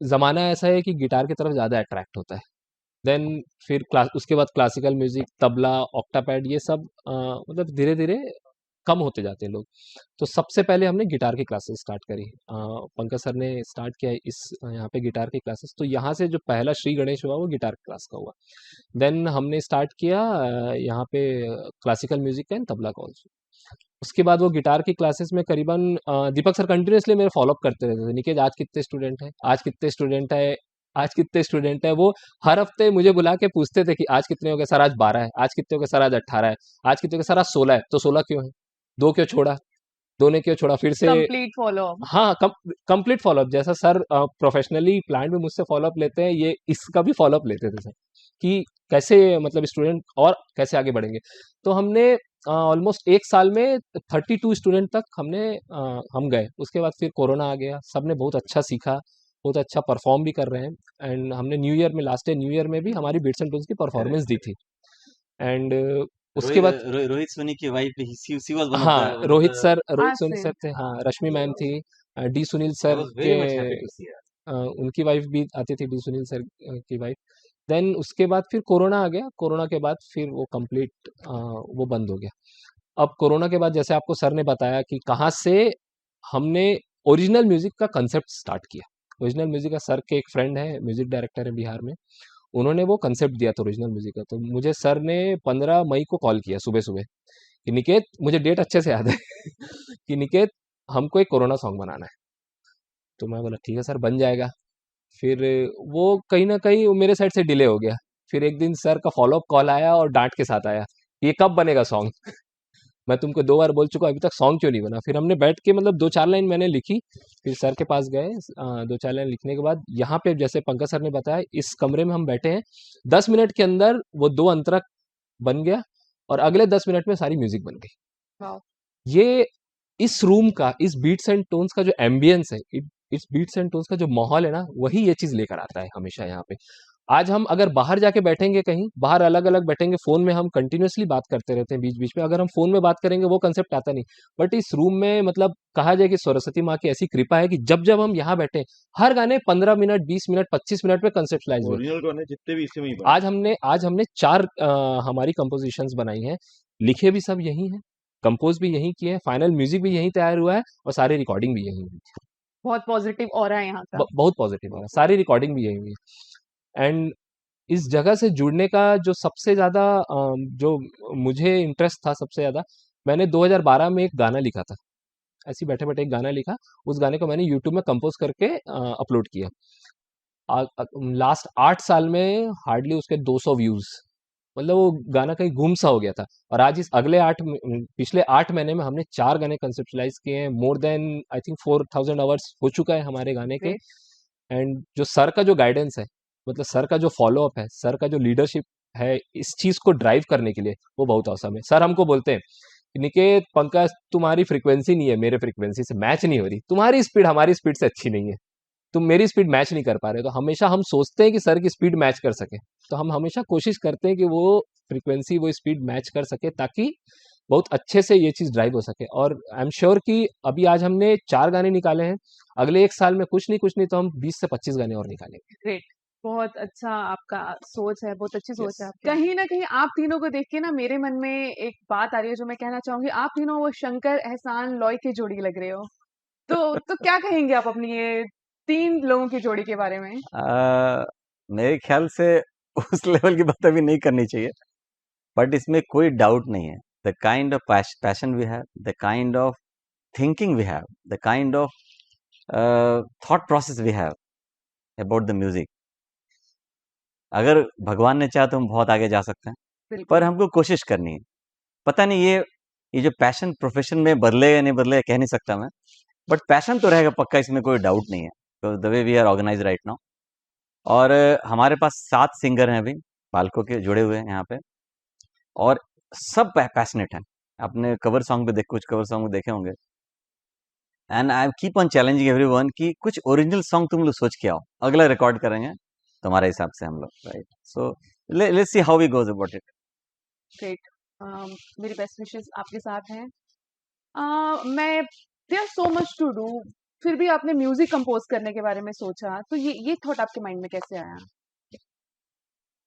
ज़माना ऐसा है कि गिटार की तरफ ज़्यादा अट्रैक्ट होता है। देन फिर उसके बाद क्लासिकल म्यूजिक, तबला, ऑक्टापैड, ये सब मतलब धीरे धीरे कम होते जाते हैं लोग। तो सबसे पहले हमने गिटार की क्लासेस स्टार्ट करी। पंकज सर ने स्टार्ट किया इस यहाँ पे गिटार की क्लासेस, तो यहाँ से जो पहला श्री गणेश हुआ वो गिटार क्लास का हुआ। देन हमने स्टार्ट किया यहाँ पे क्लासिकल म्यूजिक का एंड तबला का ऑल्सो। उसके बाद वो गिटार की क्लासेस में करीबन दीपक सर कंटिन्यूसली मेरे फॉलोअप करते रहते थे, निकेत आज कितने स्टूडेंट हैं, आज कितने स्टूडेंट है, आज कितने स्टूडेंट है। वो हर हफ्ते मुझे बुला के पूछते थे कि आज कितने हो गए सर, आज 12 है, आज कितने हो गए सर, आज 18 है, आज कितने हो गए सर, आज 16 है। तो 16 क्यों है, 2 क्यों छोड़ा, 2 ने क्यों छोड़ा, फिर से कंप्लीट फॉलो। हाँ, कंप्लीट फॉलोअप। जैसा सर प्रोफेशनली प्लांट में मुझसे फॉलोअप लेते हैं, ये इसका भी फॉलोअप लेते थे सर, कि कैसे मतलब स्टूडेंट और कैसे आगे बढ़ेंगे। तो हमने ऑलमोस्ट 1 साल में 32 स्टूडेंट तक हम गए। उसके बाद फिर कोरोना आ गया, सबने बहुत अच्छा सीखा, बहुत अच्छा परफॉर्म भी कर रहे हैं। एंड हमने न्यू ईयर में, लास्ट ईयर न्यू ईयर में भी हमारी बीट्स एंड टोन्स की परफॉर्मेंस दी थी। एंड उसके बाद रोहित सोनी की wife, she was one of हाँ, द रोहित सोनी से सर थे, हाँ, रश्मि मैम थी, डी सुनील सर के उनकी वाइफ भी आती थी, डी सुनील सर की वाइफ। देन उसके बाद फिर कोरोना आ गया, कोरोना के बाद फिर वो कंप्लीट वो बंद हो गया। अब कोरोना के बाद जैसे आपको सर ने बताया कि कहाँ से हमने ओरिजिनल म्यूजिक का कंसेप्ट स्टार्ट किया। ओरिजिनल म्यूजिक का सर के एक फ्रेंड है, म्यूजिक डायरेक्टर है बिहार में, उन्होंने वो कंसेप्ट दिया था ओरिजिनल म्यूजिक का। तो मुझे सर ने 15 मई को कॉल किया सुबह सुबह कि निकेत, मुझे डेट अच्छे से याद है कि निकेत हमको एक कोरोना सॉन्ग बनाना है। तो मैं बोला ठीक है सर, बन जाएगा। फिर वो कहीं ना कहीं वो मेरे साइड से डिले हो गया। फिर एक दिन सर का फॉलोअप कॉल आया और डांट के साथ आया, ये कब बनेगा सॉन्ग मैं तुमको 2 बार बोल चुका, अभी तक सॉन्ग क्यों नहीं बना। फिर हमने बैठ के मतलब 2-4 लाइन मैंने लिखी, फिर सर के पास गए, 2-4 लाइन लिखने के बाद यहाँ पे जैसे पंकज सर ने बताया, इस कमरे में हम बैठे हैं, 10 मिनट के अंदर वो 2 अंतरा बन गया और अगले 10 मिनट में सारी म्यूजिक बन गई। वाओ। ये इस रूम का, इस बीट्स एंड टोन्स का जो एम्बियंस है, इस बीट्स एंड टोन्स का जो माहौल है ना, वही ये चीज लेकर आता है हमेशा यहाँ पे। आज हम अगर बाहर जाके बैठेंगे, कहीं बाहर अलग अलग बैठेंगे, फोन में हम कंटिन्यूअसली बात करते रहते हैं बीच बीच में, अगर हम फोन में बात करेंगे वो कंसेप्ट आता नहीं। बट इस रूम में मतलब कहा जाए कि सरस्वती माँ की ऐसी कृपा है कि जब जब हम यहाँ बैठे, हर गाने 15 मिनट, 20 मिनट, 25 मिनट में कंसेप्टलाइज हुए। ओरिजिनल गाने जितने भी इसी में ही बने। आज हमने 4 हमारी कंपोजिशंस बनाई हैं, लिखे भी सब यही हैं, कंपोज भी यही किए हैं, फाइनल म्यूजिक भी यही तैयार हुआ है और सारी रिकॉर्डिंग भी यही हुई है। बहुत पॉजिटिव ऑरा है यहाँ का। बहुत पॉजिटिव है, सारी रिकॉर्डिंग भी यही हुई है। एंड इस जगह से जुड़ने का जो सबसे ज़्यादा जो मुझे इंटरेस्ट था सबसे ज़्यादा, मैंने 2012 में एक गाना लिखा था। ऐसे ही बैठे-बैठे एक गाना लिखा, उस गाने को मैंने यूट्यूब में कंपोज़ करके अपलोड किया। लास्ट 8 साल में हार्डली उसके 200 व्यूज़, मतलब वो गाना कहीं गुम सा हो गया था। और आज इस अगले पिछले 8 महीने में हमने 4 गाने कंसेप्चुअलाइज़ किए हैं, more than I think 4000 hours हो चुका है हमारे गाने के। ग्रेट। एंड जो सर का जो गाइडेंस है, मतलब सर का जो फ़ॉलो-अप है, सर का जो लीडरशिप है इस चीज़ को ड्राइव करने के लिए, वो बहुत ऑसम है। सर हमको बोलते हैं, "निकेत, पंकज, तुम्हारी फ्रीक्वेंसी नहीं है मेरे फ्रीक्वेंसी से, मैच नहीं हो रही। तुम्हारी स्पीड हमारी स्पीड से अच्छी नहीं है। तुम मेरी स्पीड मैच नहीं कर पा रहे हो।" तो हमेशा हम सोचते हैं कि सर की स्पीड मैच कर सके। तो हम हमेशा कोशिश करते हैं कि वो फ्रीक्वेंसी, वो स्पीड मैच कर सके, ताकि बहुत अच्छे से ये चीज़ ड्राइव हो सके। और आई एम श्योर कि अभी आज हमने 4 गाने निकाले हैं, अगले 1 साल में कुछ नहीं तो हम 20 से 25 गाने और निकालेंगे। ग्रेट। बहुत अच्छा आपका सोच है, बहुत अच्छी सोच है यस। आपकी। कहीं न कहीं आप तीनों को देख के ना मेरे मन में एक बात आ रही है जो मैं कहना चाहूँगी, आप तीनों वो शंकर, एहसान, लॉय की जोड़ी लग रहे हो। तो क्या कहेंगे आप अपनी ये 3 लोगों की जोड़ी के बारे में? मेरे ख्याल से उस लेवल की बात अभी नहीं करनी चाहिए, बट इसमें कोई डाउट नहीं है। The kind of passion we have, the kind of thinking we have, the kind of thought process we have about the music, अगर भगवान ने चाहा तो हम बहुत आगे जा सकते हैं, पर बिल्कुल। हमको कोशिश करनी है। पता नहीं ये जो पैशन प्रोफेशन में बदले या नहीं बदले कह नहीं सकता मैं, बट पैशन तो रहेगा पक्का, इसमें कोई डाउट नहीं है। तो the way we are organize right now, और हमारे पास 7 सिंगर हैं अभी बालको के जुड़े हुए हैं यहाँ पे, और सब पैशनेट हैं। आपने कवर सॉन्ग पे कुछ कवर सॉन्ग देखे होंगे, and I keep on challenging everyone कि कुछ ओरिजिनल सॉन्ग तुम लोग सोच के आओ, अगला रिकॉर्ड करेंगे तुम्हारे हिसाब से हम लोग, right? So let's see how we goes about it. Great. मेरी बेस्ट विशेस आपके साथ हैं। मैं there are so much to do, फिर भी आपने म्यूजिक कंपोज करने के बारे में सोचा, तो ये थॉट आपके माइंड में कैसे आया?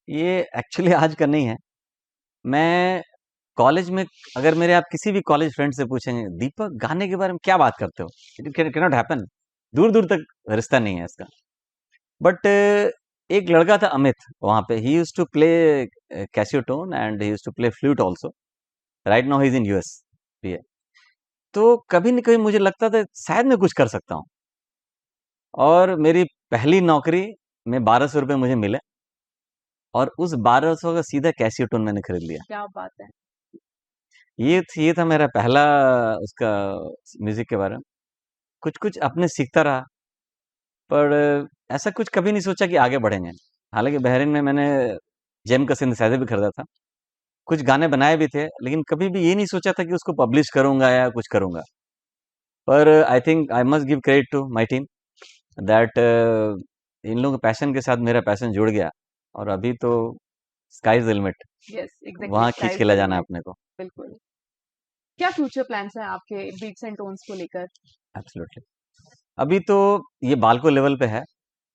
ये एक्चुअली आज का नहीं है। मैं कॉलेज में, अगर मेरे आप किसी भी कॉलेज फ्रेंड से पूछेंगे, दीपक गाने के बारे में क्या बात करते हो, इट कैन नॉट हैपन, दूर दूर तक रिश्ता नहीं है इसका। बट एक लड़का था अमित, वहाँ पे ही used to play Casiotone and he used to play flute also. Right now he is in US. तो कभी न कभी मुझे लगता था शायद मैं कुछ कर सकता हूँ, और मेरी पहली नौकरी में 1200 रुपये मुझे मिले, और उस 1200 का सीधा कैसियोटोन मैंने खरीद लिया। क्या बात है। ये था मेरा पहला उसका म्यूजिक के बारे में। कुछ कुछ अपने सीखता रहा, पर ऐसा कुछ कभी नहीं सोचा कि आगे बढ़ेंगे। हालांकि बहरीन में मैंने जेम का सिंथेसाइजर भी खरीदा था, कुछ गाने बनाए भी थे, लेकिन कभी भी ये नहीं सोचा था कि उसको पब्लिश करूंगा या कुछ करूंगा। पर I think I must give credit to my team that इन लोगों के पैशन के साथ मेरा पैशन जुड़ गया, और अभी तो sky is the limit, yes, exactly, वहां स्काई खींच इज के द ले जाना है लिमिट। अपने को। बिल्कुल। क्या फ्यूचर प्लान्स हैं आपके बीट्स एंड टोन्स को लेकर? एब्सोल्युटली। अभी तो ये बालको लेवल पे है,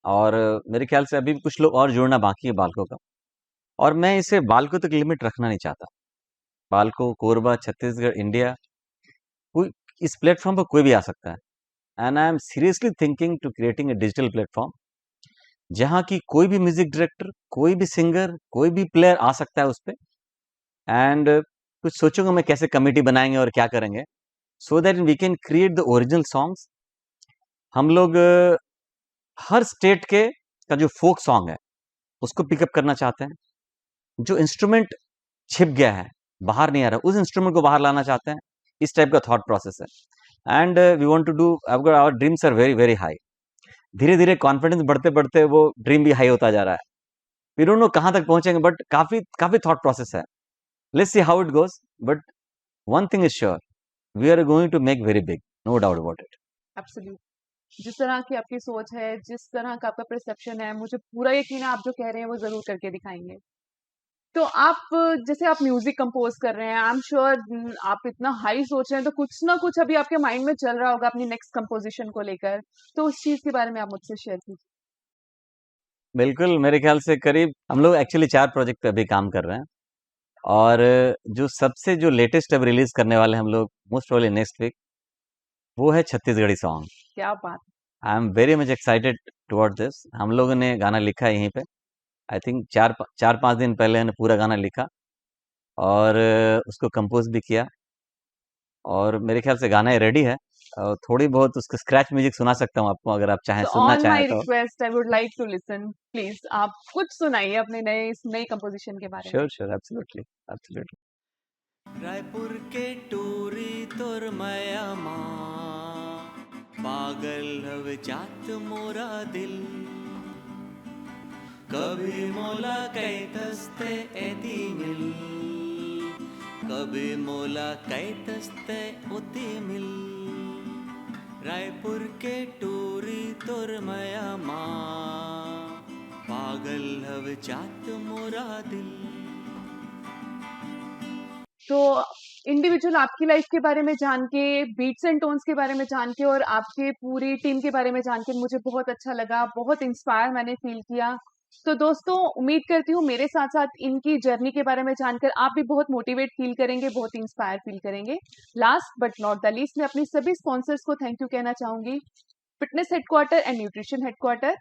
और मेरे ख्याल से अभी भी कुछ लोग और जुड़ना बाकी है बालको का, और मैं इसे बालको तक लिमिट रखना नहीं चाहता। बालको, कोरबा, छत्तीसगढ़, इंडिया, कोई इस प्लेटफॉर्म पर कोई भी आ सकता है, and I am seriously thinking to creating a digital platform जहाँ की कोई भी म्यूजिक डायरेक्टर, कोई भी सिंगर, कोई भी प्लेयर आ सकता है उस पर, एंड कुछ सोचूंगा मैं कैसे कमेटी बनाएंगे और क्या करेंगे, so that we can create the original songs. हम लोग हर स्टेट के का जो फोक सॉन्ग है उसको पिकअप करना चाहते हैं, जो इंस्ट्रूमेंट छिप गया है, बाहर नहीं आ रहा, उस इंस्ट्रूमेंट को बाहर लाना चाहते हैं। इस टाइप का थॉट प्रोसेस है, and we want to do, our dreams are very very high. धीरे धीरे कॉन्फिडेंस बढ़ते बढ़ते वो ड्रीम भी हाई होता जा रहा है। वी डोंट नो कहाँ तक पहुंचेंगे, बट काफी काफी थॉट प्रोसेस है। Let's see how it goes, but one thing is sure, we are going to make very big, no doubt about it. Absolute. जिस तरह की आपकी सोच है, जिस तरह का आपका परसेप्शन है, मुझे पूरा यकीन है आप जो कह रहे हैं वो ज़रूर करके दिखाएँगे। तो आप जैसे आप म्यूज़िक कंपोज़ कर रहे हैं, आई एम श्योर आप इतना हाई सोच रहे हैं, तो कुछ ना कुछ अभी आपके माइंड में चल रहा होगा अपनी नेक्स्ट कंपोज़िशन को लेकर। तो उस चीज़ के बारे में आप मुझसे शेयर कीजिए। बिल्कुल, मेरे ख्याल से करीब हम लोग एक्चुअली 4 प्रोजेक्ट पे अभी काम कर रहे हैं, और जो सबसे जो लेटेस्ट अब रिलीज करने वाले हम लोग मोस्ट प्रोबेबली नेक्स्ट वीक, वो है छत्तीसगढ़ी सॉन्ग। क्या बात! I am very much excited toward this. हम लोगों ने गाना लिखा है यहीं पे, आई थिंक 4-5 दिन पहले मैंने पूरा गाना लिखा और उसको कंपोज़ भी किया और मेरे ख्याल से गाना रेडी है और थोड़ी बहुत उसका स्क्रैच म्यूज़िक सुना सकता हूँ आपको अगर आप चाहें So सुनना on चाहें my तो। request, I would like to listen. Please, आप कुछ सुनाइए अपने नई कंपोजिशन के बारे में। Sure absolutely absolutely. रायपुर के टूरी तोर माया पागल हवे जात मोरा दिल कभी मोला कैतस्ते एती मिल कभी मोला कैतस्ते उती मिल रायपुर के टूरी तोर माया पागल हवे जात मोरा दिल। तो इंडिविजुअल आपकी लाइफ के बारे में जान के, बीट्स एंड टोन्स के बारे में जान के और आपके पूरी टीम के बारे में जान के मुझे बहुत अच्छा लगा, बहुत इंस्पायर मैंने फील किया। तो दोस्तों, उम्मीद करती हूँ मेरे साथ साथ इनकी जर्नी के बारे में जानकर आप भी बहुत मोटिवेट फील करेंगे, बहुत इंस्पायर फील करेंगे। Last but not the least, मैं अपनी सभी स्पॉन्सर्स को थैंक यू कहना चाहूंगी, fitness headquarter and nutrition headquarter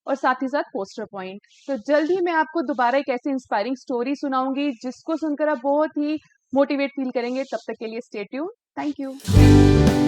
और साथ ही साथ पोस्टर पॉइंट। तो जल्द ही मैं आपको दोबारा एक ऐसी इंस्पायरिंग स्टोरी सुनाऊंगी जिसको सुनकर आप बहुत ही मोटिवेट फील करेंगे। तब तक के लिए स्टे ट्यून्ड। Thank you.